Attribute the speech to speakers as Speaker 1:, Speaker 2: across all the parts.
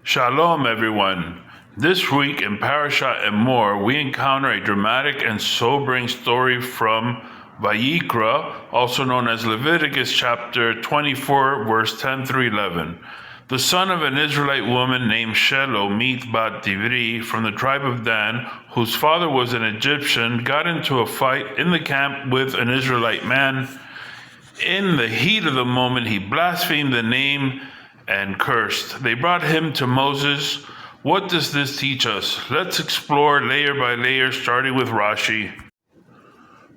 Speaker 1: Shalom, everyone. This week in Parashat Emor, we encounter a dramatic and sobering story from Vayikra, also known as Leviticus chapter 24, verse 10 through 11. The son of an Israelite woman named Shelomith bat Divri from the tribe of Dan, whose father was an Egyptian, got into a fight in the camp with an Israelite man. In the heat of the moment, he blasphemed the name and cursed. They brought him to Moses. What does this teach us? Let's explore layer by layer, starting with Rashi.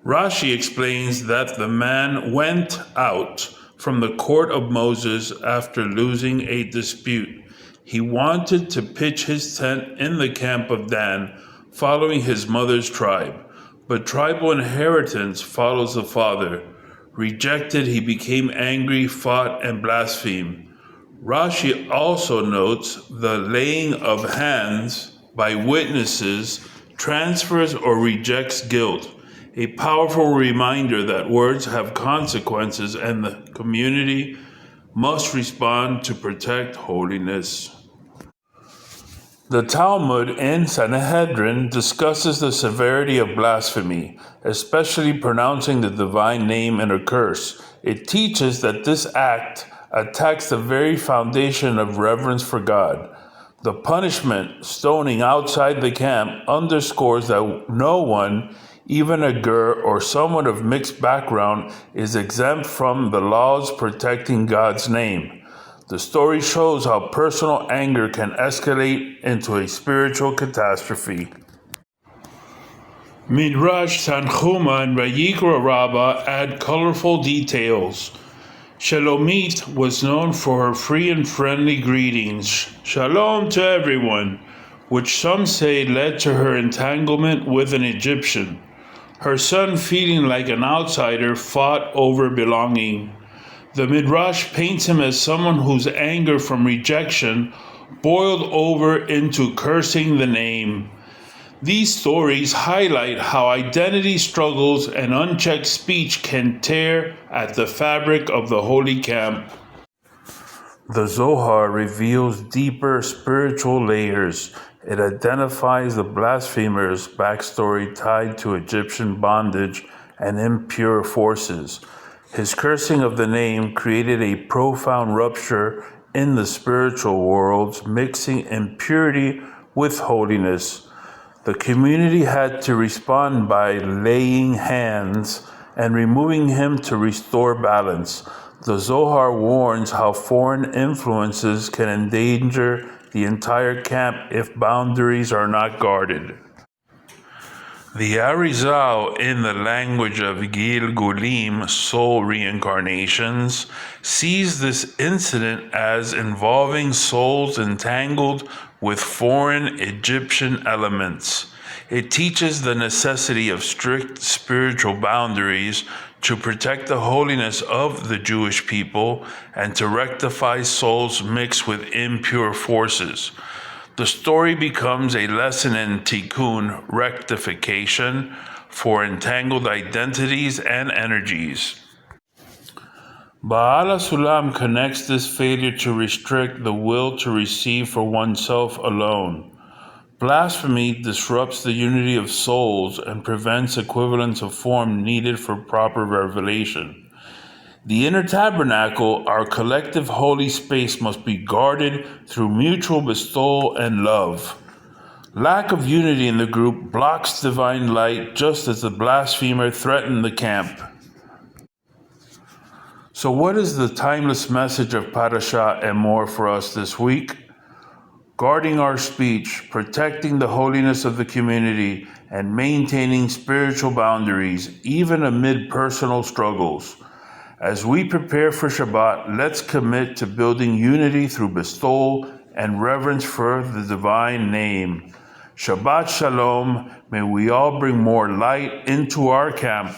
Speaker 1: Rashi explains that the man went out from the court of Moses after losing a dispute. He wanted to pitch his tent in the camp of Dan, following his mother's tribe. But tribal inheritance follows the father. Rejected, he became angry, fought, and blasphemed. Rashi also notes the laying of hands by witnesses transfers or rejects guilt, a powerful reminder that words have consequences and the community must respond to protect holiness. The Talmud in Sanhedrin discusses the severity of blasphemy, especially pronouncing the divine name in a curse. It teaches that this act attacks the very foundation of reverence for God. The punishment, stoning outside the camp, underscores that no one, even a ger or someone of mixed background, is exempt from the laws protecting God's name. The story shows how personal anger can escalate into a spiritual catastrophe. Midrash Tanchuma and Vayikra Rabbah add colorful details. Shelomith was known for her free and friendly greetings, Shalom to everyone, which some say led to her entanglement with an Egyptian. Her son, feeling like an outsider, fought over belonging. The Midrash paints him as someone whose anger from rejection boiled over into cursing the name. These stories highlight how identity struggles and unchecked speech can tear at the fabric of the holy camp. The Zohar reveals deeper spiritual layers. It identifies the blasphemer's backstory tied to Egyptian bondage and impure forces. His cursing of the name created a profound rupture in the spiritual worlds, mixing impurity with holiness. The community had to respond by laying hands and removing him to restore balance. The Zohar warns how foreign influences can endanger the entire camp if boundaries are not guarded. The Arizal, in the language of Gilgulim, soul reincarnations, sees this incident as involving souls entangled with foreign Egyptian elements. It teaches the necessity of strict spiritual boundaries to protect the holiness of the Jewish people and to rectify souls mixed with impure forces. The story becomes a lesson in tikkun, rectification, for entangled identities and energies. Baal HaSulam connects this failure to restrict the will to receive for oneself alone. Blasphemy disrupts the unity of souls and prevents equivalence of form needed for proper revelation. The inner tabernacle, our collective holy space, must be guarded through mutual bestowal and love. Lack of unity in the group blocks divine light, just as the blasphemer threatened the camp. So what is the timeless message of Parashat Emor for us this week? Guarding our speech, protecting the holiness of the community, and maintaining spiritual boundaries, even amid personal struggles. As we prepare for Shabbat, let's commit to building unity through bestowal and reverence for the divine name. Shabbat Shalom, may we all bring more light into our camp.